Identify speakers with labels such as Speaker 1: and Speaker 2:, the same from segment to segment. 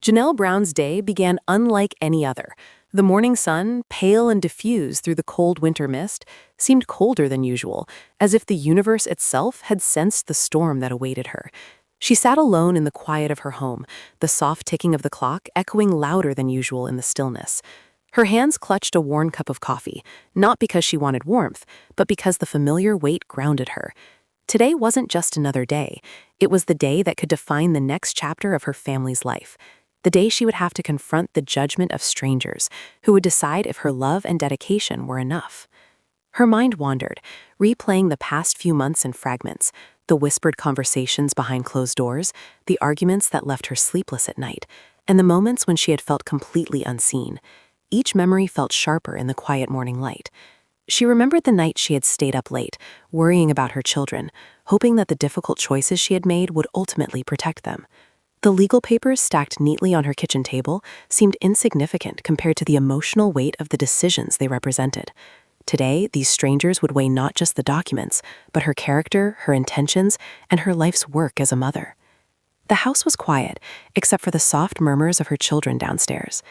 Speaker 1: Janelle Brown's day began unlike any other. The morning sun, pale and diffused through the cold winter mist, seemed colder than usual, as if the universe itself had sensed the storm that awaited her. She sat alone in the quiet of her home, the soft ticking of the clock echoing louder than usual in the stillness. Her hands clutched a worn cup of coffee, not because she wanted warmth, but because the familiar weight grounded her. Today wasn't just another day. It was the day that could define the next chapter of her family's life. The day she would have to confront the judgment of strangers, who would decide if her love and dedication were enough. Her mind wandered, replaying the past few months in fragments, the whispered conversations behind closed doors, the arguments that left her sleepless at night, and the moments when she had felt completely unseen. Each memory felt sharper in the quiet morning light. She remembered the night she had stayed up late, worrying about her children, hoping that the difficult choices she had made would ultimately protect them. The legal papers stacked neatly on her kitchen table seemed insignificant compared to the emotional weight of the decisions they represented. Today, these strangers would weigh not just the documents, but her character, her intentions, and her life's work as a mother. The house was quiet, except for the soft murmurs of her children downstairs.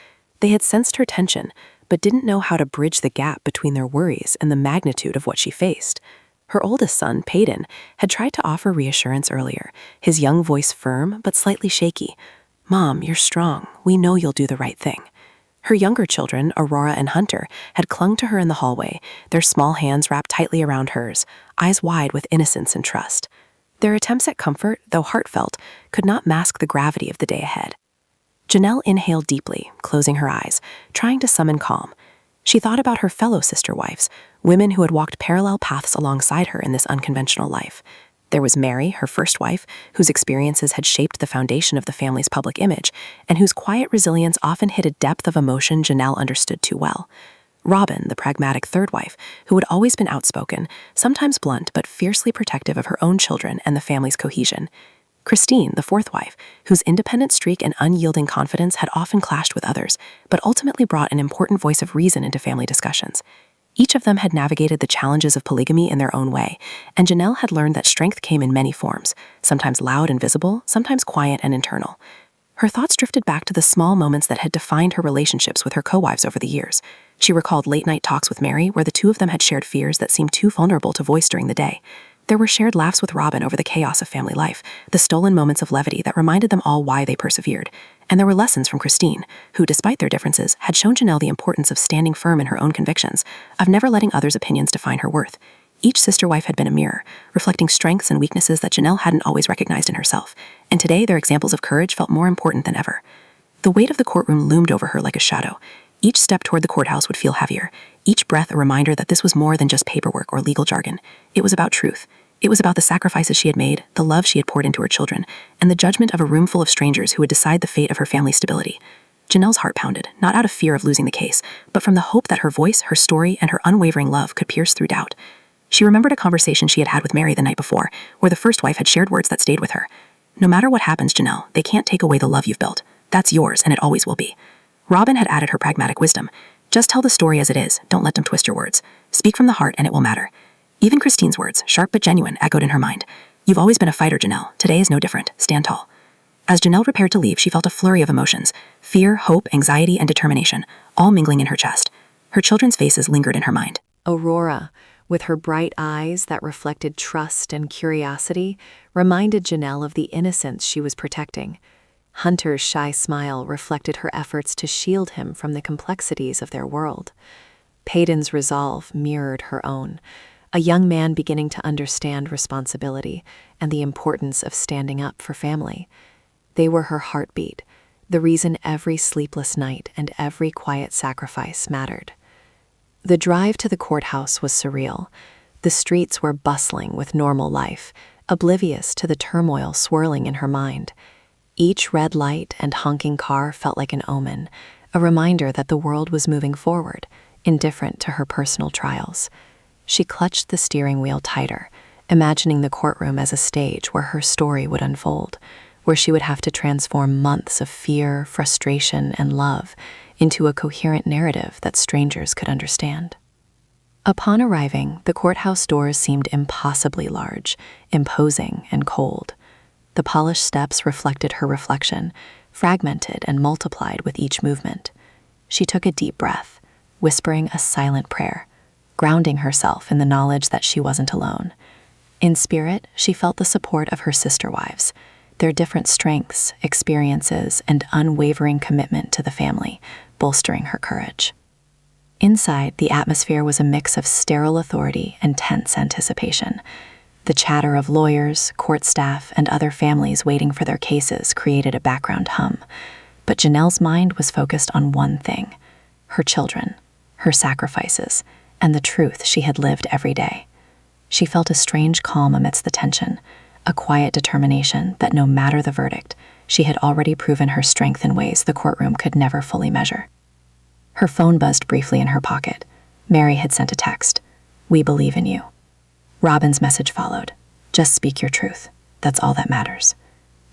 Speaker 1: They had sensed her tension, but didn't know how to bridge the gap between their worries and the magnitude of what she faced. Her oldest son, Peyton, had tried to offer reassurance earlier, his young voice firm but slightly shaky. "Mom, you're strong. We know you'll do the right thing." Her younger children, Aurora and Hunter, had clung to her in the hallway, their small hands wrapped tightly around hers, eyes wide with innocence and trust. Their attempts at comfort, though heartfelt, could not mask the gravity of the day ahead. Janelle inhaled deeply, closing her eyes, trying to summon calm. She thought about her fellow sister wives, women who had walked parallel paths alongside her in this unconventional life. There was Meri, her first wife, whose experiences had shaped the foundation of the family's public image, and whose quiet resilience often hid a depth of emotion Janelle understood too well. Robyn, the pragmatic third wife, who had always been outspoken, sometimes blunt but fiercely protective of her own children and the family's cohesion. Christine, the fourth wife, whose independent streak and unyielding confidence had often clashed with others, but ultimately brought an important voice of reason into family discussions. Each of them had navigated the challenges of polygamy in their own way, and Janelle had learned that strength came in many forms, sometimes loud and visible, sometimes quiet and internal. Her thoughts drifted back to the small moments that had defined her relationships with her co-wives over the years. She recalled late-night talks with Meri, where the two of them had shared fears that seemed too vulnerable to voice during the day. There were shared laughs with Robyn over the chaos of family life, the stolen moments of levity that reminded them all why they persevered. And there were lessons from Christine, who, despite their differences, had shown Janelle the importance of standing firm in her own convictions, of never letting others' opinions define her worth. Each sister wife had been a mirror, reflecting strengths and weaknesses that Janelle hadn't always recognized in herself, and today their examples of courage felt more important than ever. The weight of the courtroom loomed over her like a shadow. Each step toward the courthouse would feel heavier, each breath a reminder that this was more than just paperwork or legal jargon. It was about truth. It was about the sacrifices she had made, the love she had poured into her children, and the judgment of a room full of strangers who would decide the fate of her family's stability. Janelle's heart pounded, not out of fear of losing the case, but from the hope that her voice, her story, and her unwavering love could pierce through doubt. She remembered a conversation she had had with Meri the night before, where the first wife had shared words that stayed with her. "No matter what happens, Janelle, they can't take away the love you've built. That's yours, and it always will be." Robyn had added her pragmatic wisdom. "Just tell the story as it is, don't let them twist your words. Speak from the heart and it will matter." Even Christine's words, sharp but genuine, echoed in her mind. "You've always been a fighter, Janelle. Today is no different. Stand tall." As Janelle prepared to leave, she felt a flurry of emotions. Fear, hope, anxiety, and determination, all mingling in her chest. Her children's faces lingered in her mind.
Speaker 2: Aurora, with her bright eyes that reflected trust and curiosity, reminded Janelle of the innocence she was protecting. Hunter's shy smile reflected her efforts to shield him from the complexities of their world. Peyton's resolve mirrored her own, a young man beginning to understand responsibility and the importance of standing up for family. They were her heartbeat, the reason every sleepless night and every quiet sacrifice mattered. The drive to the courthouse was surreal. The streets were bustling with normal life, oblivious to the turmoil swirling in her mind. Each red light and honking car felt like an omen, a reminder that the world was moving forward, indifferent to her personal trials. She clutched the steering wheel tighter, imagining the courtroom as a stage where her story would unfold, where she would have to transform months of fear, frustration, and love into a coherent narrative that strangers could understand. Upon arriving, the courthouse doors seemed impossibly large, imposing, and cold. The polished steps reflected her reflection, fragmented and multiplied with each movement. She took a deep breath, whispering a silent prayer, grounding herself in the knowledge that she wasn't alone. In spirit, she felt the support of her sister wives, their different strengths, experiences, and unwavering commitment to the family, bolstering her courage. Inside, the atmosphere was a mix of sterile authority and tense anticipation. The chatter of lawyers, court staff, and other families waiting for their cases created a background hum. But Janelle's mind was focused on one thing: her children, her sacrifices, and the truth she had lived every day. She felt a strange calm amidst the tension, a quiet determination that no matter the verdict, she had already proven her strength in ways the courtroom could never fully measure. Her phone buzzed briefly in her pocket. Meri had sent a text. "We believe in you." Robyn's message followed. "Just speak your truth. That's all that matters."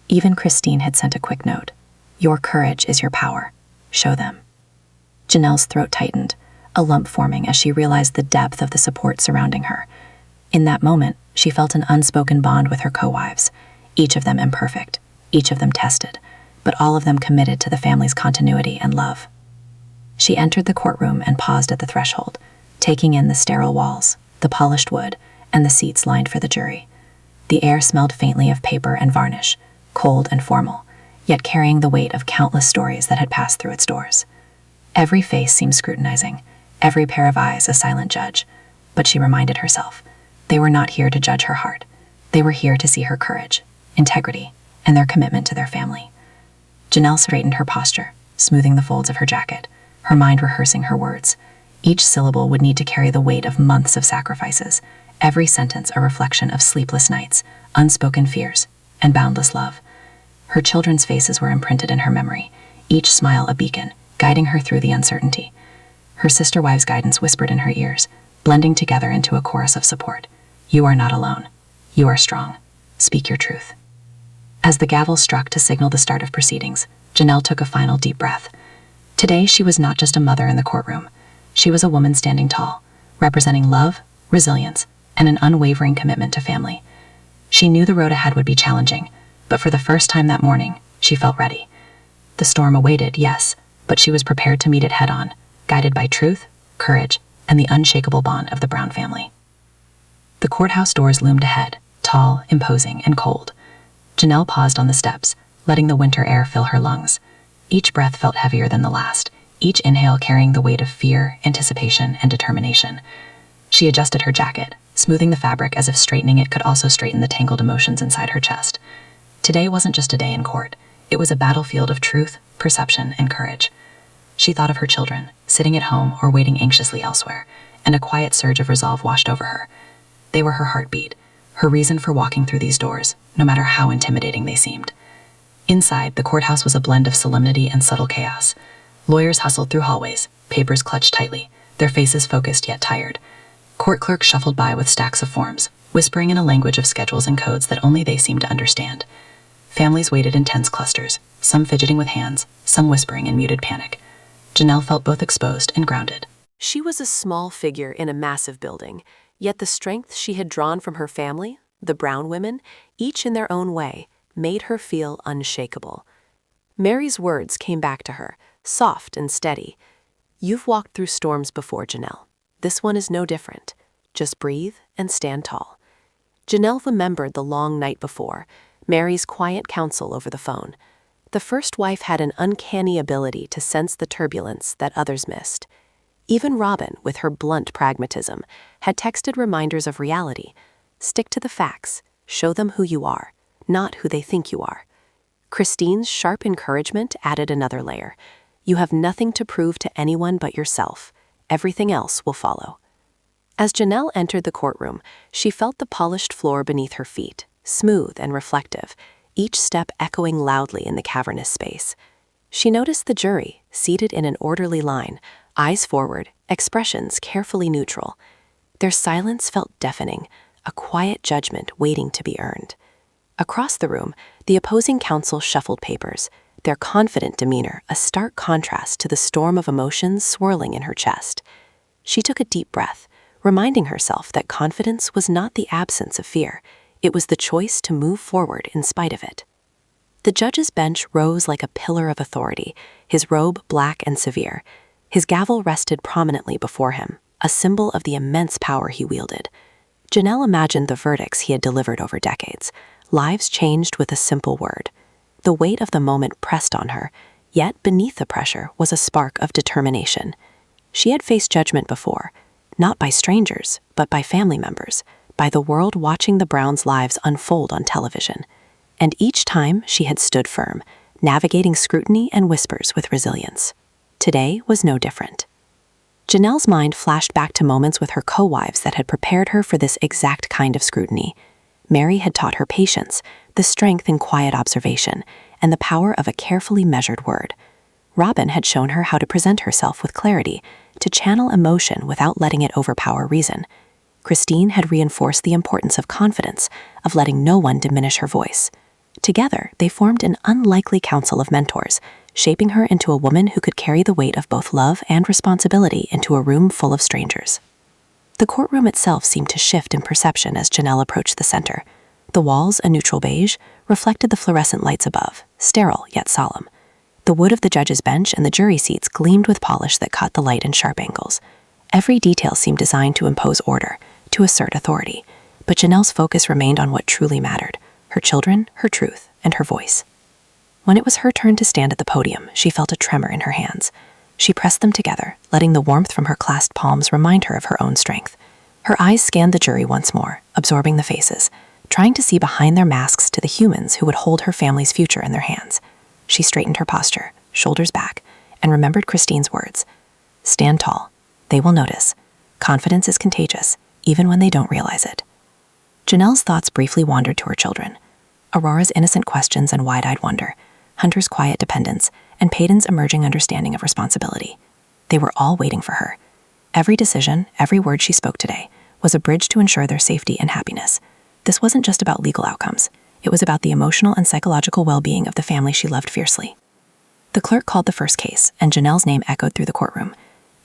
Speaker 2: Even Christine had sent a quick note. "Your courage is your power. Show them." Janelle's throat tightened, a lump forming as she realized the depth of the support surrounding her. In that moment, she felt an unspoken bond with her co-wives, each of them imperfect, each of them tested, but all of them committed to the family's continuity and love. She entered the courtroom and paused at the threshold, taking in the sterile walls, the polished wood, and the seats lined for the jury. The air smelled faintly of paper and varnish, cold and formal, yet carrying the weight of countless stories that had passed through its doors. Every face seemed scrutinizing, every pair of eyes a silent judge, but she reminded herself, they were not here to judge her heart. They were here to see her courage, integrity, and their commitment to their family. Janelle straightened her posture, smoothing the folds of her jacket, her mind rehearsing her words. Each syllable would need to carry the weight of months of sacrifices, every sentence a reflection of sleepless nights, unspoken fears, and boundless love. Her children's faces were imprinted in her memory, each smile a beacon, guiding her through the uncertainty. Her sister wives' guidance whispered in her ears, blending together into a chorus of support. "You are not alone. You are strong. Speak your truth." As the gavel struck to signal the start of proceedings, Janelle took a final deep breath. Today, she was not just a mother in the courtroom. She was a woman standing tall, representing love, resilience, and an unwavering commitment to family. She knew the road ahead would be challenging, but for the first time that morning, she felt ready. The storm awaited, yes, but she was prepared to meet it head-on, guided by truth, courage, and the unshakable bond of the Brown family. The courthouse doors loomed ahead, tall, imposing, and cold. Janelle paused on the steps, letting the winter air fill her lungs. Each breath felt heavier than the last, each inhale carrying the weight of fear, anticipation, and determination. She adjusted her jacket, smoothing the fabric as if straightening it could also straighten the tangled emotions inside her chest. Today wasn't just a day in court. It was a battlefield of truth, perception, and courage. She thought of her children, sitting at home or waiting anxiously elsewhere, and a quiet surge of resolve washed over her. They were her heartbeat, her reason for walking through these doors, no matter how intimidating they seemed. Inside, the courthouse was a blend of solemnity and subtle chaos. Lawyers hustled through hallways, papers clutched tightly, their faces focused yet tired. Court clerks shuffled by with stacks of forms, whispering in a language of schedules and codes that only they seemed to understand. Families waited in tense clusters, some fidgeting with hands, some whispering in muted panic. Janelle felt both exposed and grounded.
Speaker 1: She was a small figure in a massive building, yet the strength she had drawn from her family, the Brown women, each in their own way, made her feel unshakable. Meri's words came back to her, soft and steady. "You've walked through storms before, Janelle. This one is no different. Just breathe and stand tall." Janelle remembered the long night before, Meri's quiet counsel over the phone. The first wife had an uncanny ability to sense the turbulence that others missed. Even Robyn, with her blunt pragmatism, had texted reminders of reality. Stick to the facts. Show them who you are, not who they think you are. Christine's sharp encouragement added another layer. You have nothing to prove to anyone but yourself. Everything else will follow. As Janelle entered the courtroom, she felt the polished floor beneath her feet, smooth and reflective, each step echoing loudly in the cavernous space. She noticed the jury, seated in an orderly line, eyes forward, expressions carefully neutral. Their silence felt deafening, a quiet judgment waiting to be earned. Across the room, the opposing counsel shuffled papers, their confident demeanor a stark contrast to the storm of emotions swirling in her chest. She took a deep breath, reminding herself that confidence was not the absence of fear, it was the choice to move forward in spite of it.
Speaker 2: The judge's bench rose like a pillar of authority, his robe black and severe. His gavel rested prominently before him, a symbol of the immense power he wielded. Janelle imagined the verdicts he had delivered over decades, lives changed with a simple word. The weight of the moment pressed on her, yet beneath the pressure was a spark of determination. She had faced judgment before, not by strangers, but by family members, by the world watching the Browns' lives unfold on television. And each time she had stood firm, navigating scrutiny and whispers with resilience. Today was no different. Janelle's mind flashed back to moments with her co-wives that had prepared her for this exact kind of scrutiny. Meri had taught her patience, the strength in quiet observation, and the power of a carefully measured word. Robyn had shown her how to present herself with clarity, to channel emotion without letting it overpower reason. Christine had reinforced the importance of confidence, of letting no one diminish her voice. Together, they formed an unlikely council of mentors, shaping her into a woman who could carry the weight of both love and responsibility into a room full of strangers. The courtroom itself seemed to shift in perception as Janelle approached the center. The walls, a neutral beige, reflected the fluorescent lights above, sterile yet solemn. The wood of the judge's bench and the jury seats gleamed with polish that caught the light in sharp angles. Every detail seemed designed to impose order, to assert authority, but Janelle's focus remained on what truly mattered: her children, her truth, and her voice. When it was her turn to stand at the podium, she felt a tremor in her hands. She pressed them together, letting the warmth from her clasped palms remind her of her own strength. Her eyes scanned the jury once more, absorbing the faces, trying to see behind their masks to the humans who would hold her family's future in their hands. She straightened her posture, shoulders back, and remembered Christine's words. Stand tall. They will notice. Confidence is contagious, even when they don't realize it. Janelle's thoughts briefly wandered to her children. Aurora's innocent questions and wide-eyed wonder, Hunter's quiet dependence, and Peyton's emerging understanding of responsibility. They were all waiting for her. Every decision, every word she spoke today, was a bridge to ensure their safety and happiness. This wasn't just about legal outcomes. It was about the emotional and psychological well-being of the family she loved fiercely. The clerk called the first case, and Janelle's name echoed through the courtroom.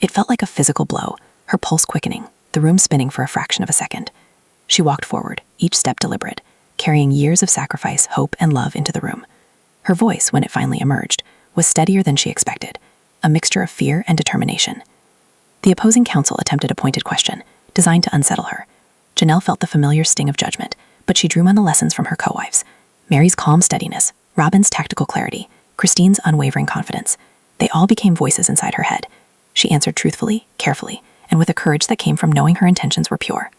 Speaker 2: It felt like a physical blow, her pulse quickening, the room spinning for a fraction of a second. She walked forward, each step deliberate, carrying years of sacrifice, hope, and love into the room. Her voice, when it finally emerged, was steadier than she expected, a mixture of fear and determination. The opposing counsel attempted a pointed question, designed to unsettle her. Janelle felt the familiar sting of judgment, but she drew on the lessons from her co-wives. Meri's calm steadiness, Robyn's tactical clarity, Christine's unwavering confidence. They all became voices inside her head. She answered truthfully, carefully, and with a courage that came from knowing her intentions were pure.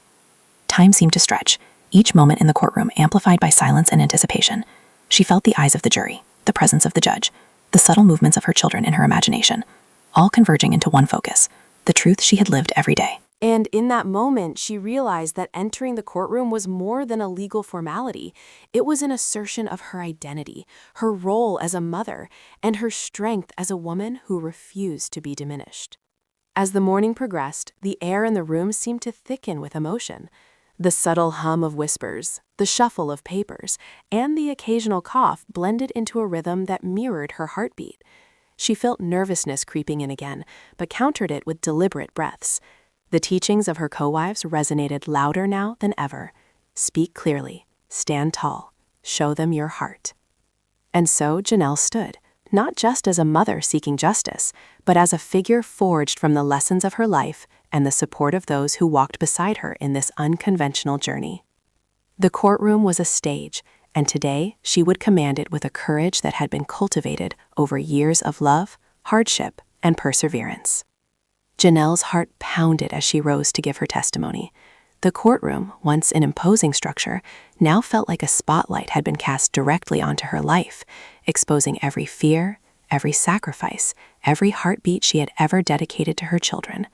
Speaker 2: Time seemed to stretch, each moment in the courtroom amplified by silence and anticipation. She felt the eyes of the jury, the presence of the judge, the subtle movements of her children in her imagination, all converging into one focus, the truth she had lived every day.
Speaker 1: And in that moment, she realized that entering the courtroom was more than a legal formality. It was an assertion of her identity, her role as a mother, and her strength as a woman who refused to be diminished. As the morning progressed, the air in the room seemed to thicken with emotion. The subtle hum of whispers, the shuffle of papers, and the occasional cough blended into a rhythm that mirrored her heartbeat. She felt nervousness creeping in again, but countered it with deliberate breaths. The teachings of her co-wives resonated louder now than ever. Speak clearly, stand tall, show them your heart. And so Janelle stood, not just as a mother seeking justice, but as a figure forged from the lessons of her life and the support of those who walked beside her in this unconventional journey. The courtroom was a stage, and today she would command it with a courage that had been cultivated over years of love, hardship, and perseverance. Janelle's heart pounded as she rose to give her testimony. The courtroom, once an imposing structure, now felt like a spotlight had been cast directly onto her life, exposing every fear, every sacrifice, every heartbeat she had ever dedicated to her children.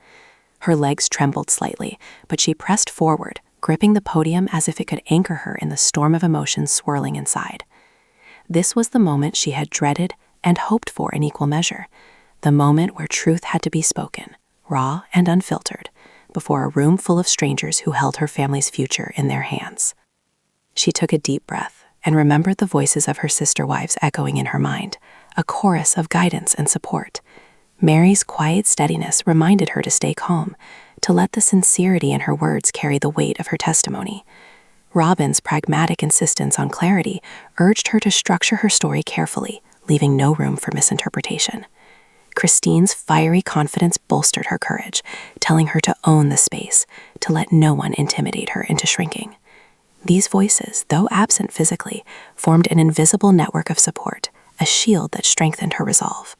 Speaker 1: Her legs trembled slightly, but she pressed forward, gripping the podium as if it could anchor her in the storm of emotions swirling inside. This was the moment she had dreaded and hoped for in equal measure, the moment where truth had to be spoken, raw and unfiltered, before a room full of strangers who held her family's future in their hands. She took a deep breath and remembered the voices of her sister wives echoing in her mind, a chorus of guidance and support. Meri's quiet steadiness reminded her to stay calm, to let the sincerity in her words carry the weight of her testimony. Robyn's pragmatic insistence on clarity urged her to structure her story carefully, leaving no room for misinterpretation. Christine's fiery confidence bolstered her courage, telling her to own the space, to let no one intimidate her into shrinking. These voices, though absent physically, formed an invisible network of support, a shield that strengthened her resolve.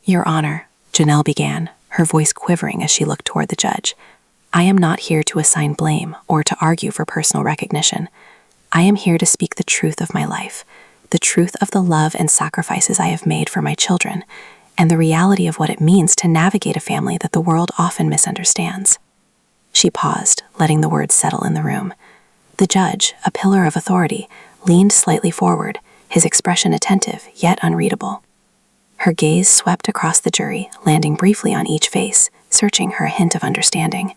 Speaker 1: "Your Honor," Janelle began, her voice quivering as she looked toward the judge, "I am not here to assign blame or to argue for personal recognition. I am here to speak the truth of my life, the truth of the love and sacrifices I have made for my children, and the reality of what it means to navigate a family that the world often misunderstands." She paused, letting the words settle in the room. The judge, a pillar of authority, leaned slightly forward, his expression attentive yet unreadable. Her gaze swept across the jury, landing briefly on each face, searching for a hint of understanding.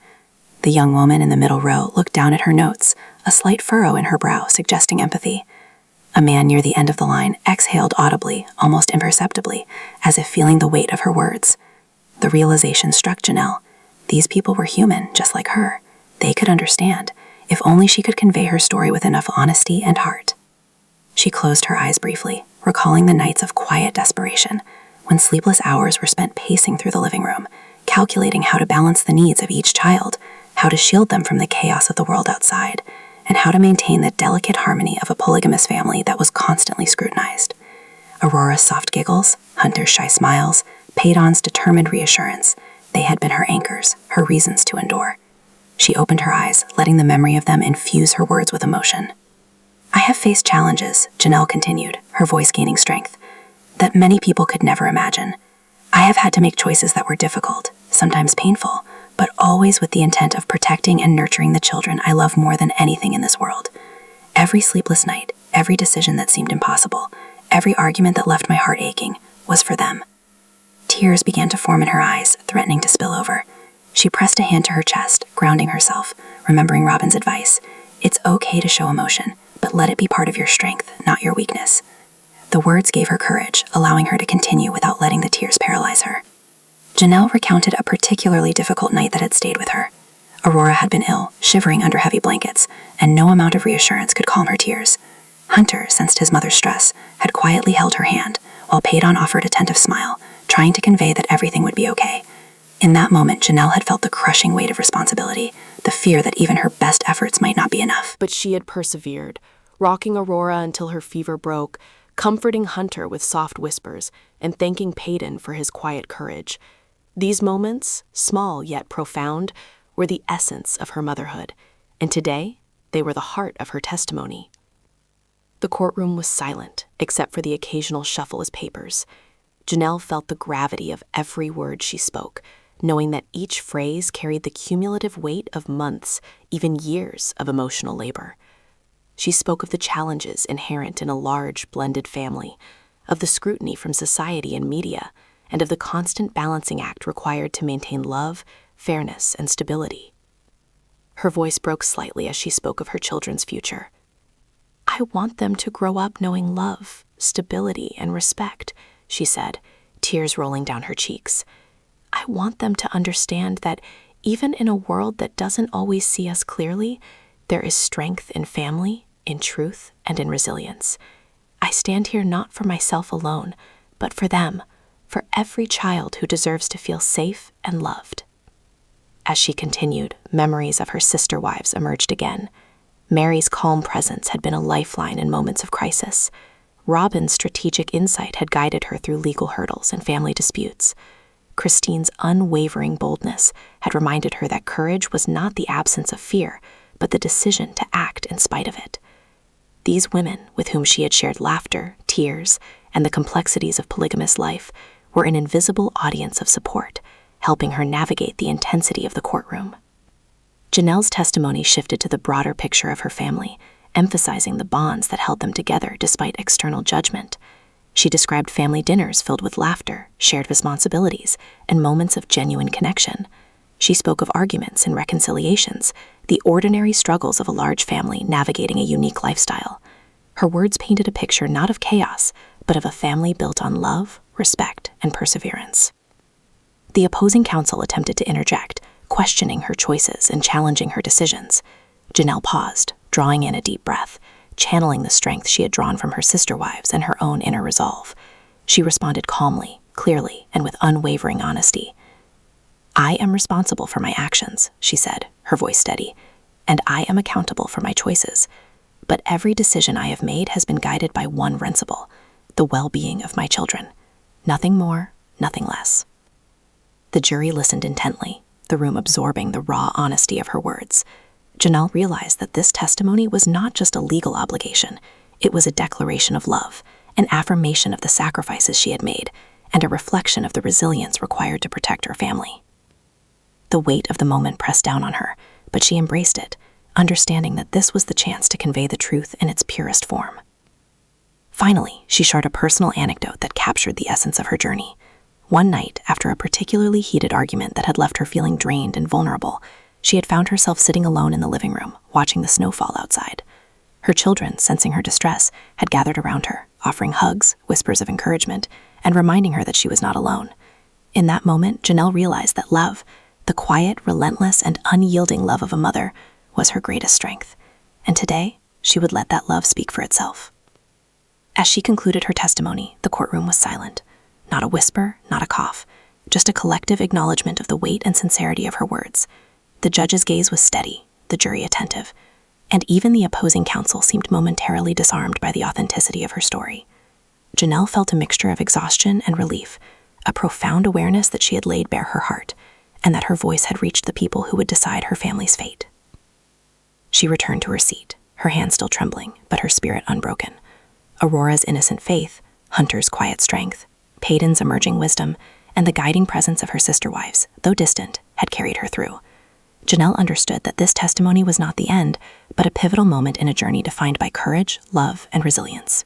Speaker 1: The young woman in the middle row looked down at her notes, a slight furrow in her brow suggesting empathy. A man near the end of the line exhaled audibly, almost imperceptibly, as if feeling the weight of her words. The realization struck Janelle. These people were human, just like her. They could understand, if only she could convey her story with enough honesty and heart. She closed her eyes briefly, recalling the nights of quiet desperation, when sleepless hours were spent pacing through the living room, calculating how to balance the needs of each child, how to shield them from the chaos of the world outside, and how to maintain the delicate harmony of a polygamous family that was constantly scrutinized. Aurora's soft giggles, Hunter's shy smiles, Paydon's determined reassurance, they had been her anchors, her reasons to endure. She opened her eyes, letting the memory of them infuse her words with emotion. "I have faced challenges," Janelle continued, her voice gaining strength, "that many people could never imagine. I have had to make choices that were difficult, sometimes painful, but always with the intent of protecting and nurturing the children I love more than anything in this world. Every sleepless night, every decision that seemed impossible, every argument that left my heart aching, was for them." Tears began to form in her eyes, threatening to spill over. She pressed a hand to her chest, grounding herself, remembering Robyn's advice. "It's okay to show emotion, but let it be part of your strength, not your weakness." The words gave her courage, allowing her to continue without letting the tears paralyze her. Janelle recounted a particularly difficult night that had stayed with her. Aurora had been ill, shivering under heavy blankets, and no amount of reassurance could calm her tears. Hunter sensed his mother's stress, had quietly held her hand, while Paydon offered a tentative smile, trying to convey that everything would be okay. In that moment, Janelle had felt the crushing weight of responsibility, the fear that even her best efforts might not be enough.
Speaker 3: But she had persevered, rocking Aurora until her fever broke, comforting Hunter with soft whispers, and thanking Paydon for his quiet courage. These moments, small yet profound, were the essence of her motherhood, and today they were the heart of her testimony. The courtroom was silent, except for the occasional shuffle of papers. Janelle felt the gravity of every word she spoke, knowing that each phrase carried the cumulative weight of months, even years of emotional labor. She spoke of the challenges inherent in a large, blended family, of the scrutiny from society and media, and of the constant balancing act required to maintain love, fairness, and stability. Her voice broke slightly as she spoke of her children's future. "I want them to grow up knowing love, stability, and respect," she said, tears rolling down her cheeks. "I want them to understand that even in a world that doesn't always see us clearly, there is strength in family, in truth, and in resilience. I stand here not for myself alone, but for them, for every child who deserves to feel safe and loved." As she continued, memories of her sister wives emerged again. Meri's calm presence had been a lifeline in moments of crisis. Robyn's strategic insight had guided her through legal hurdles and family disputes. Christine's unwavering boldness had reminded her that courage was not the absence of fear, but the decision to act in spite of it. These women, with whom she had shared laughter, tears, and the complexities of polygamous life, were an invisible audience of support, helping her navigate the intensity of the courtroom. Janelle's testimony shifted to the broader picture of her family, emphasizing the bonds that held them together despite external judgment. She described family dinners filled with laughter, shared responsibilities, and moments of genuine connection. She spoke of arguments and reconciliations, the ordinary struggles of a large family navigating a unique lifestyle. Her words painted a picture not of chaos, but of a family built on love, respect, and perseverance. The opposing counsel attempted to interject, questioning her choices and challenging her decisions. Janelle paused, drawing in a deep breath, channeling the strength she had drawn from her sister wives and her own inner resolve. She responded calmly, clearly, and with unwavering honesty. "I am responsible for my actions," she said, her voice steady, "and I am accountable for my choices. But every decision I have made has been guided by one principle: the well-being of my children. Nothing more, nothing less." The jury listened intently, the room absorbing the raw honesty of her words. Janelle realized that this testimony was not just a legal obligation. It was a declaration of love, an affirmation of the sacrifices she had made, and a reflection of the resilience required to protect her family. The weight of the moment pressed down on her, but she embraced it, understanding that this was the chance to convey the truth in its purest form. Finally, she shared a personal anecdote that captured the essence of her journey. One night, after a particularly heated argument that had left her feeling drained and vulnerable, she had found herself sitting alone in the living room, watching the snow fall outside. Her children, sensing her distress, had gathered around her, offering hugs, whispers of encouragement, and reminding her that she was not alone. In that moment, Janelle realized that love, the quiet, relentless, and unyielding love of a mother, was her greatest strength, and today she would let that love speak for itself. As she concluded her testimony, the courtroom was silent. Not a whisper, not a cough, just a collective acknowledgement of the weight and sincerity of her words. The judge's gaze was steady, the jury attentive, and even the opposing counsel seemed momentarily disarmed by the authenticity of her story. Janelle felt a mixture of exhaustion and relief, a profound awareness that she had laid bare her heart, and that her voice had reached the people who would decide her family's fate. She returned to her seat, her hand still trembling, but her spirit unbroken. Aurora's innocent faith, Hunter's quiet strength, Peyton's emerging wisdom, and the guiding presence of her sister wives, though distant, had carried her through. Janelle understood that this testimony was not the end, but a pivotal moment in a journey defined by courage, love, and resilience.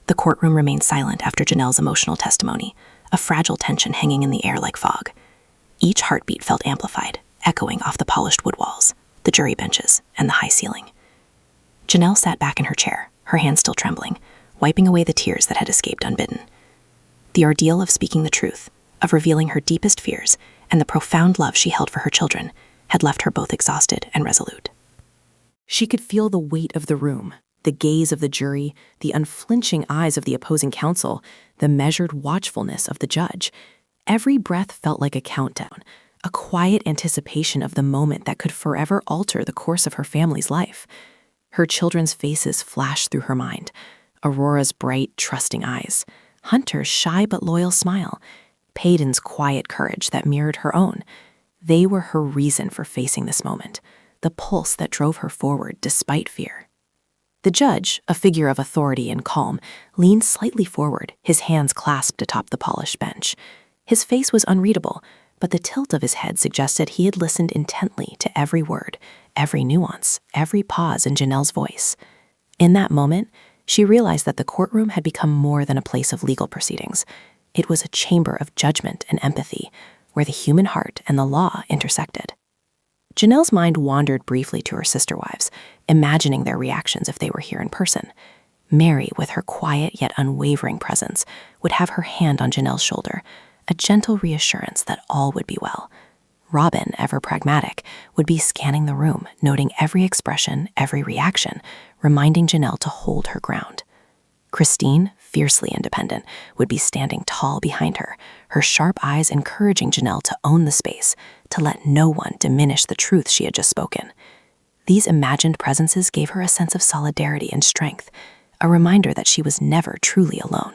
Speaker 3: The courtroom remained silent after Janelle's emotional testimony, a fragile tension hanging in the air like fog. Each heartbeat felt amplified, echoing off the polished wood walls, the jury benches, and the high ceiling. Janelle sat back in her chair, her hands still trembling, wiping away the tears that had escaped unbidden. The ordeal of speaking the truth, of revealing her deepest fears, and the profound love she held for her children, had left her both exhausted and resolute.
Speaker 1: She could feel the weight of the room, the gaze of the jury, the unflinching eyes of the opposing counsel, the measured watchfulness of the judge. Every breath felt like a countdown, a quiet anticipation of the moment that could forever alter the course of her family's life. Her children's faces flashed through her mind, Aurora's bright, trusting eyes, Hunter's shy but loyal smile, Peyton's quiet courage that mirrored her own. They were her reason for facing this moment, the pulse that drove her forward despite fear. The judge, a figure of authority and calm, leaned slightly forward, his hands clasped atop the polished bench. His face was unreadable, but the tilt of his head suggested he had listened intently to every word, every nuance, every pause in Janelle's voice. In that moment, she realized that the courtroom had become more than a place of legal proceedings. It was a chamber of judgment and empathy, where the human heart and the law intersected. Janelle's mind wandered briefly to her sister wives, imagining their reactions if they were here in person. Meri, with her quiet yet unwavering presence, would have her hand on Janelle's shoulder, a gentle reassurance that all would be well. Robyn, ever pragmatic, would be scanning the room, noting every expression, every reaction, reminding Janelle to hold her ground. Christine, fiercely independent, would be standing tall behind her, her sharp eyes encouraging Janelle to own the space, to let no one diminish the truth she had just spoken. These imagined presences gave her a sense of solidarity and strength, a reminder that she was never truly alone.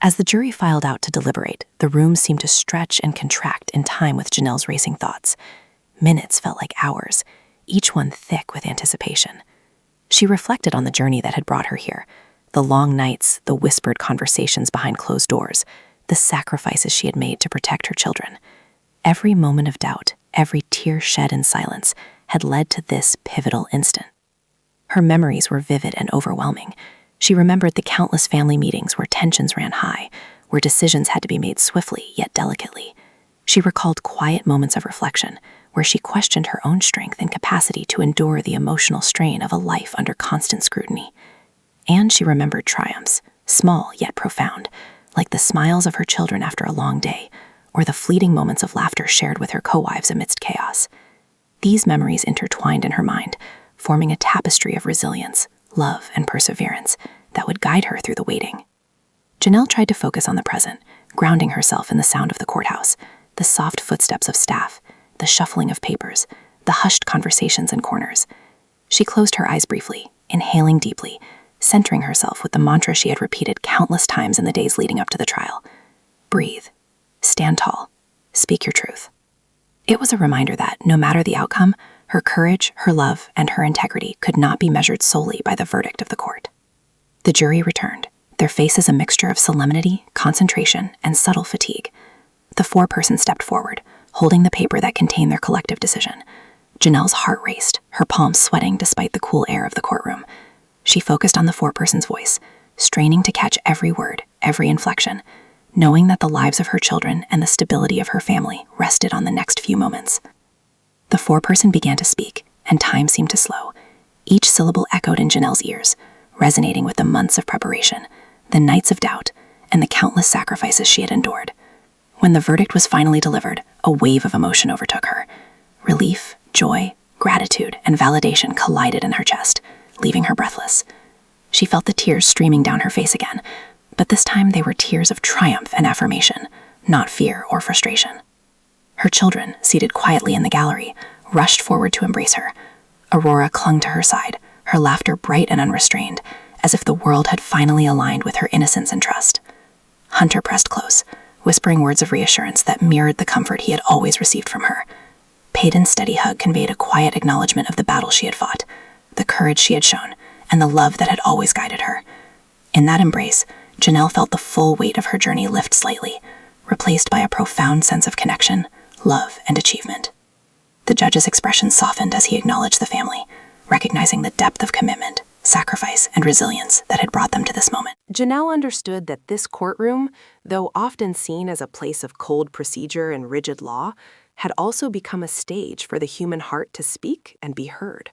Speaker 1: As the jury filed out to deliberate, the room seemed to stretch and contract in time with Janelle's racing thoughts. Minutes felt like hours, each one thick with anticipation. She reflected on the journey that had brought her here, the long nights, the whispered conversations behind closed doors, the sacrifices she had made to protect her children. Every moment of doubt, every tear shed in silence, had led to this pivotal instant. Her memories were vivid and overwhelming. She remembered the countless family meetings where tensions ran high, where decisions had to be made swiftly yet delicately. She recalled quiet moments of reflection, where she questioned her own strength and capacity to endure the emotional strain of a life under constant scrutiny. And she remembered triumphs, small yet profound, like the smiles of her children after a long day, or the fleeting moments of laughter shared with her co-wives amidst chaos. These memories intertwined in her mind,
Speaker 2: forming a tapestry of resilience, love, and perseverance that would guide her through the waiting. Janelle tried to focus on the present, grounding herself in the sound of the courthouse, the soft footsteps of staff, the shuffling of papers, the hushed conversations in corners. She closed her eyes briefly, inhaling deeply, centering herself with the mantra she had repeated countless times in the days leading up to the trial. Breathe. Stand tall. Speak your truth. It was a reminder that, no matter the outcome, her courage, her love, and her integrity could not be measured solely by the verdict of the court. The jury returned, their faces a mixture of solemnity, concentration, and subtle fatigue. The foreperson stepped forward, holding the paper that contained their collective decision. Janelle's heart raced, her palms sweating despite the cool air of the courtroom. She focused on the foreperson's voice, straining to catch every word, every inflection, knowing that the lives of her children and the stability of her family rested on the next few moments. The foreperson began to speak, and time seemed to slow. Each syllable echoed in Janelle's ears, resonating with the months of preparation, the nights of doubt, and the countless sacrifices she had endured. When the verdict was finally delivered, a wave of emotion overtook her. Relief, joy, gratitude, and validation collided in her chest, leaving her breathless. She felt the tears streaming down her face again, but this time they were tears of triumph and affirmation, not fear or frustration. Her children, seated quietly in the gallery, rushed forward to embrace her. Aurora clung to her side, her laughter bright and unrestrained, as if the world had finally aligned with her innocence and trust. Hunter pressed close, whispering words of reassurance that mirrored the comfort he had always received from her. Peyton's steady hug conveyed a quiet acknowledgement of the battle she had fought, the courage she had shown, and the love that had always guided her. In that embrace, Janelle felt the full weight of her journey lift slightly, replaced by a profound sense of connection, love, and achievement. The judge's expression softened as he acknowledged the family, recognizing the depth of commitment, sacrifice, and resilience that had brought them to this moment.
Speaker 1: Janelle understood that this courtroom, though often seen as a place of cold procedure and rigid law, had also become a stage for the human heart to speak and be heard.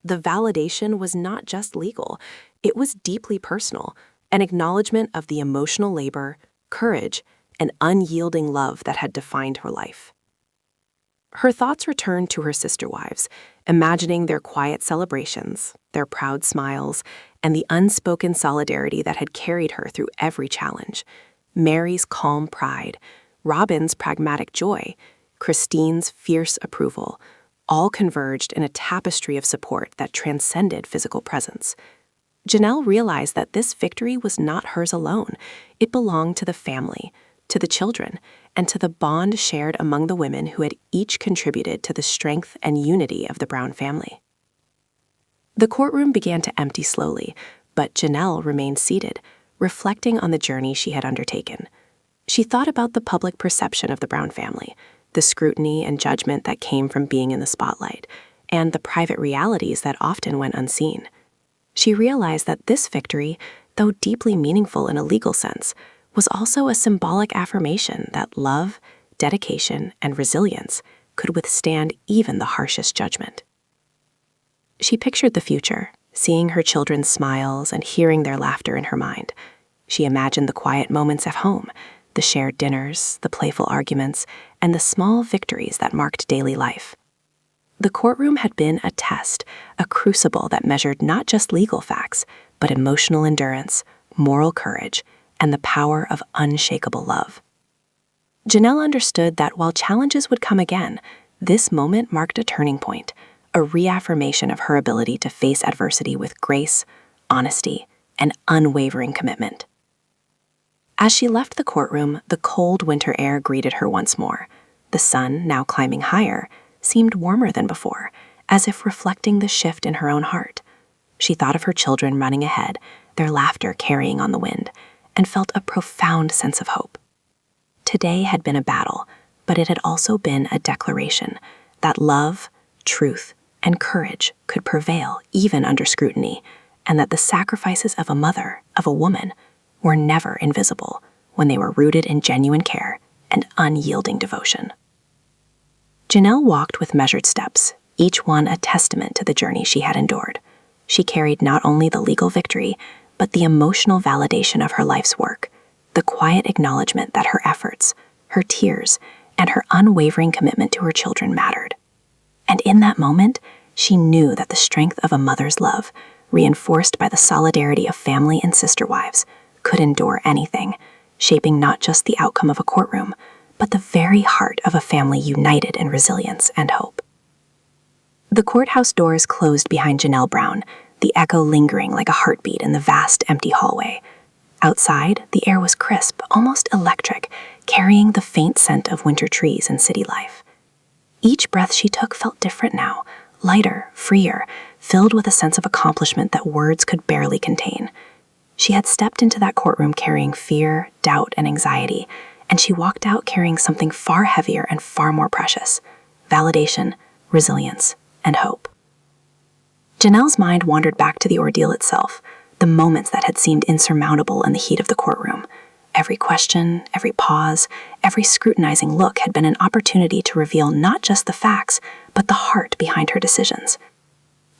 Speaker 1: The validation was not just legal, it was deeply personal, an acknowledgement of the emotional labor, courage, and unyielding love that had defined her life. Her thoughts returned to her sister wives, imagining their quiet celebrations, their proud smiles, and the unspoken solidarity that had carried her through every challenge. Meri's calm pride, Robyn's pragmatic joy, Christine's fierce approval, all converged in a tapestry of support that transcended physical presence. Janelle realized that this victory was not hers alone. It belonged to the family, to the children, and to the bond shared among the women who had each contributed to the strength and unity of the Brown family. The courtroom began to empty slowly, but Janelle remained seated, reflecting on the journey she had undertaken. She thought about the public perception of the Brown family, the scrutiny and judgment that came from being in the spotlight, and the private realities that often went unseen. She realized that this victory, though deeply meaningful in a legal sense, was also a symbolic affirmation that love, dedication, and resilience could withstand even the harshest judgment. She pictured the future, seeing her children's smiles and hearing their laughter in her mind. She imagined the quiet moments at home, the shared dinners, the playful arguments, and the small victories that marked daily life. The courtroom had been a test, a crucible that measured not just legal facts, but emotional endurance, moral courage, and the power of unshakable love. Janelle understood that while challenges would come again, this moment marked a turning point, a reaffirmation of her ability to face adversity with grace, honesty, and unwavering commitment. As she left the courtroom, the cold winter air greeted her once more. The sun, now climbing higher, seemed warmer than before, as if reflecting the shift in her own heart. She thought of her children running ahead, their laughter carrying on the wind, and felt a profound sense of hope. Today had been a battle, but it had also been a declaration that love, truth, and courage could prevail even under scrutiny, and that the sacrifices of a mother, of a woman, were never invisible when they were rooted in genuine care and unyielding devotion. Janelle walked with measured steps, each one a testament to the journey she had endured. She carried not only the legal victory, but the emotional validation of her life's work, the quiet acknowledgement that her efforts, her tears, and her unwavering commitment to her children mattered. And in that moment,
Speaker 4: She knew that the strength of a mother's love, reinforced by the solidarity of family and sister wives, could endure anything, shaping not just the outcome of a courtroom, but the very heart of a family united in resilience and hope. The courthouse doors closed behind Janelle Brown, the echo lingering like a heartbeat in the vast, empty hallway. Outside, the air was crisp, almost electric, carrying the faint scent of winter trees and city life. Each breath she took felt different now, lighter, freer, filled with a sense of accomplishment that words could barely contain. She had stepped into that courtroom carrying fear, doubt, and anxiety, and she walked out carrying something far heavier and far more precious: validation, resilience, and hope. Janelle's mind wandered back to the ordeal itself, the moments that had seemed insurmountable in the heat of the courtroom. Every question, every pause, every scrutinizing look had been an opportunity to reveal not just the facts, but the heart behind her decisions.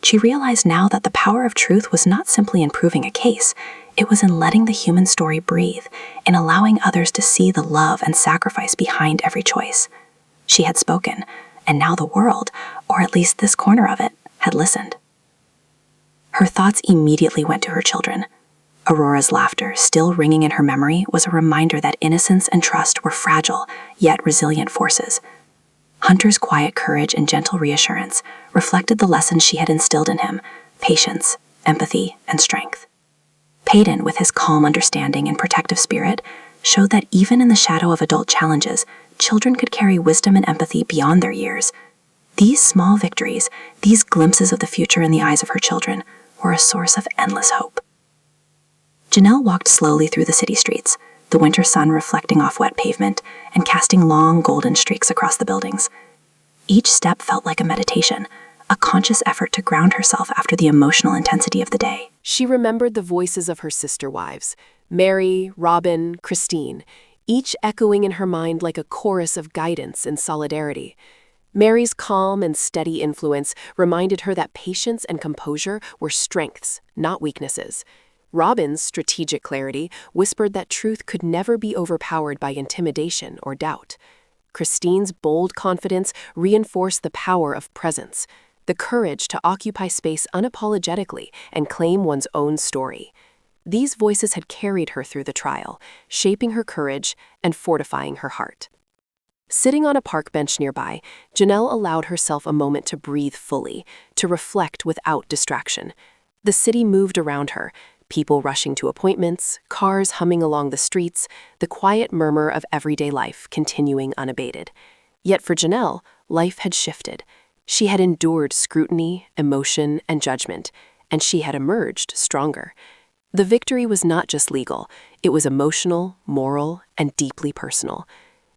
Speaker 4: She realized now that the power of truth was not simply in proving a case, it was in letting the human story breathe, in allowing others to see the love and sacrifice behind every choice. She had spoken, and now the world, or at least this corner of it, had listened. Her thoughts immediately went to her children. Aurora's laughter, still ringing in her memory, was a reminder that innocence and trust were fragile, yet resilient forces. Hunter's quiet courage and gentle reassurance reflected the lessons she had instilled in him: patience, empathy, and strength. Peyton, with his calm understanding and protective spirit, showed that even in the shadow of adult challenges, children could carry wisdom and empathy beyond their years. These small victories, these glimpses of the future in the eyes of her children, were a source of endless hope. Janelle walked slowly through the city streets, the winter sun reflecting off wet pavement and casting long golden streaks across the buildings. Each step felt like a meditation, a conscious effort to ground herself after the emotional intensity of the day.
Speaker 3: She remembered the voices of her sister wives, Meri, Robyn, Christine, each echoing in her mind like a chorus of guidance and solidarity. Meri's calm and steady influence reminded her that patience and composure were strengths, not weaknesses. Robyn's strategic clarity whispered that truth could never be overpowered by intimidation or doubt. Christine's bold confidence reinforced the power of presence, the courage to occupy space unapologetically and claim one's own story. These voices had carried her through the trial, shaping her courage and fortifying her heart. Sitting on a park bench nearby, Janelle allowed herself a moment to breathe fully, to reflect without distraction. The city moved around her, people rushing to appointments, cars humming along the streets, the quiet murmur of everyday life continuing unabated. Yet for Janelle, life had shifted. She had endured scrutiny, emotion, and judgment, and she had emerged stronger. The victory was not just legal, it was emotional, moral, and deeply personal.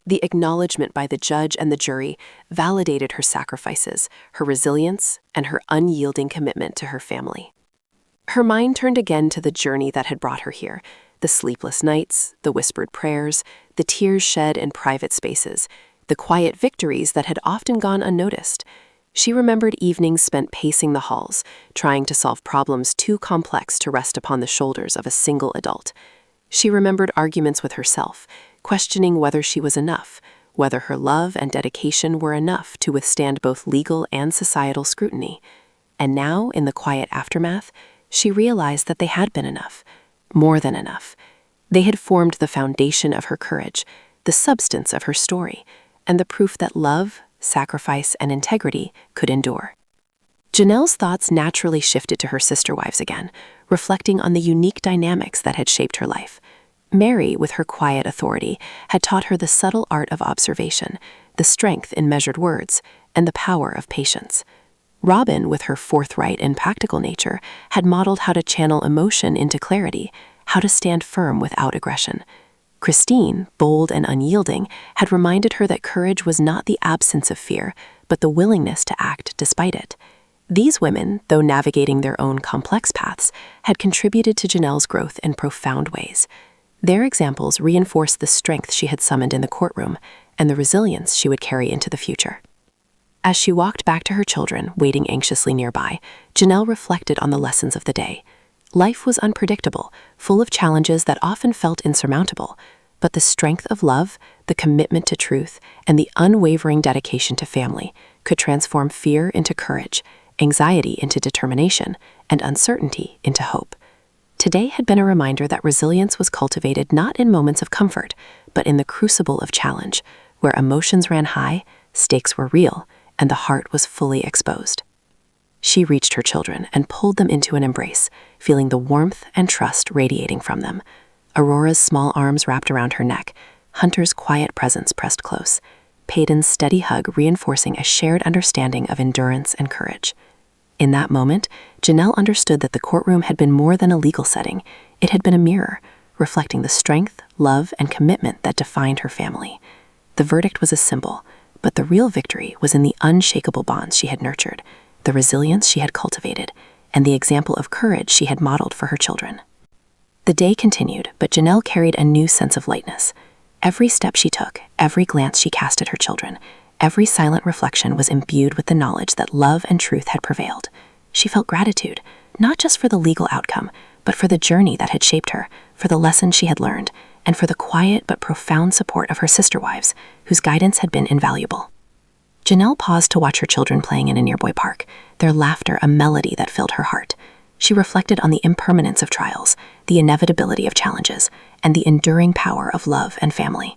Speaker 3: The acknowledgement by the judge and the jury validated her sacrifices, her resilience, and her unyielding commitment to her family. Her mind turned again to the journey that had brought her here, the sleepless nights, the whispered prayers, the tears shed in private spaces, the quiet victories that had often gone unnoticed. She remembered evenings spent pacing the halls, trying to solve problems too complex to rest upon the shoulders of a single adult. She remembered arguments with herself, questioning whether she was enough, whether her love and dedication were enough to withstand both legal and societal scrutiny. And now, in the quiet aftermath, she realized that they had been enough, more than enough. They had formed the foundation of her courage, the substance of her story, and the proof that love, sacrifice, and integrity could endure. Janelle's thoughts naturally shifted to her sister wives again, reflecting on the unique dynamics that had shaped her life. Meri, with her quiet authority, had taught her the subtle art of observation, the strength in measured words, and the power of patience. Robyn, with her forthright and practical nature, had modeled how to channel emotion into clarity, how to stand firm without aggression. Christine, bold and unyielding, had reminded her that courage was not the absence of fear, but the willingness to act despite it. These women, though navigating their own complex paths, had contributed to Janelle's growth in profound ways. Their examples reinforced the strength she had summoned in the courtroom and the resilience she would carry into the future. As she walked back to her children, waiting anxiously nearby, Janelle reflected on the lessons of the day. Life was unpredictable, full of challenges that often felt insurmountable, but the strength of love, the commitment to truth, and the unwavering dedication to family could transform fear into courage,
Speaker 1: anxiety into determination, and uncertainty into hope. Today had been a reminder that resilience was cultivated not in moments of comfort, but in the crucible of challenge, where emotions ran high, stakes were real, and the heart was fully exposed. She reached her children and pulled them into an embrace, feeling the warmth and trust radiating from them. Aurora's small arms wrapped around her neck, Hunter's quiet presence pressed close, Peyton's steady hug reinforcing a shared understanding of endurance and courage. In that moment, Janelle understood that the courtroom had been more than a legal setting. It had been a mirror, reflecting the strength, love, and commitment that defined her family. The verdict was a symbol, but the real victory was in the unshakable bonds she had nurtured, the resilience she had cultivated, and the example of courage she had modeled for her children. The day continued, but Janelle carried a new sense of lightness. Every step she took, every glance she cast at her children, every silent reflection was imbued with the knowledge that love and truth had prevailed. She felt gratitude, not just for the legal outcome, but for the journey that had shaped her, for the lessons she had learned, and for the quiet but profound support of her sister wives, whose guidance had been invaluable. Janelle paused to watch her children playing in a nearby park, their laughter a melody that filled her heart. She reflected on the impermanence of trials, the inevitability of challenges, and the enduring power of love and family.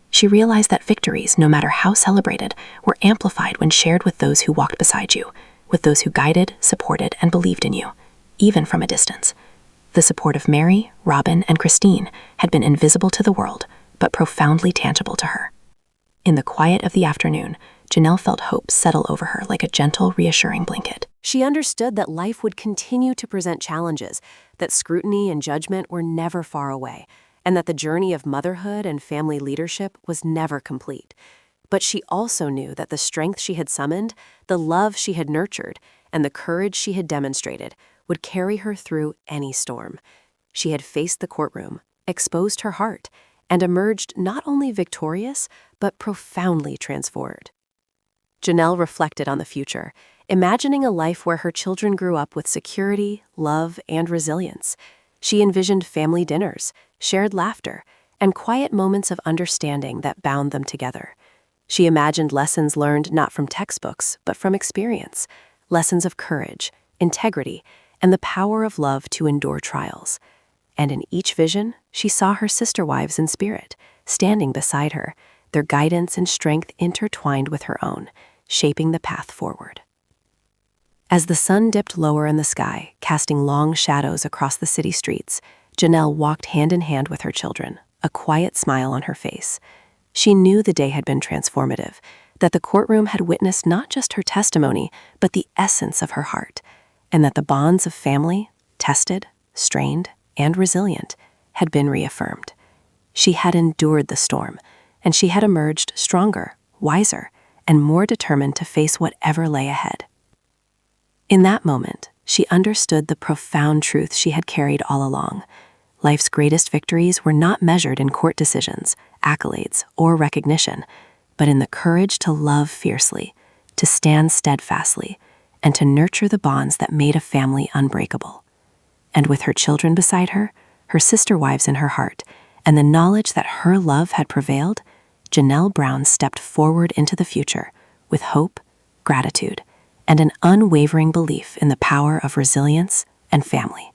Speaker 1: She realized that victories, no matter how celebrated, were amplified when shared with those who walked beside you, with those who guided, supported, and believed in you, even from a distance. The support of Meri, Robyn, and Christine had been invisible to the world, but profoundly tangible to her. In the quiet of the afternoon, Janelle felt hope settle over her like a gentle, reassuring blanket.
Speaker 2: She understood that life would continue to present challenges, that scrutiny and judgment were never far away, and that the journey of motherhood and family leadership was never complete. But she also knew that the strength she had summoned, the love she had nurtured, and the courage she had demonstrated would carry her through any storm. She had faced the courtroom, exposed her heart, and emerged not only victorious, but profoundly transformed. Janelle reflected on the future, imagining a life where her children grew up with security, love, and resilience. She envisioned family dinners, shared laughter, and quiet moments of understanding that bound them together. She imagined lessons learned not from textbooks, but from experience, lessons of courage, integrity, and the power of love to endure trials. And in each vision, she saw her sister wives in spirit, standing beside her, their guidance and strength intertwined with her own, shaping the path forward. As the sun dipped lower in the sky, casting long shadows across the city streets, Janelle walked hand in hand with her children, a quiet smile on her face. She knew the day had been transformative, that the courtroom had witnessed not just her testimony, but the essence of her heart, and that the bonds of family, tested, strained, and resilient, had been reaffirmed. She had endured the storm, and she had emerged stronger, wiser, and more determined to face whatever lay ahead. In that moment, she understood the profound truth she had carried all along. Life's greatest victories were not measured in court decisions, accolades, or recognition, but in the courage to love fiercely, to stand steadfastly, and to nurture the bonds that made a family unbreakable. And with her children beside her, her sister wives in her heart, and the knowledge that her love had prevailed, Janelle Brown stepped forward into the future with hope, gratitude, and an unwavering belief in the power of resilience and family.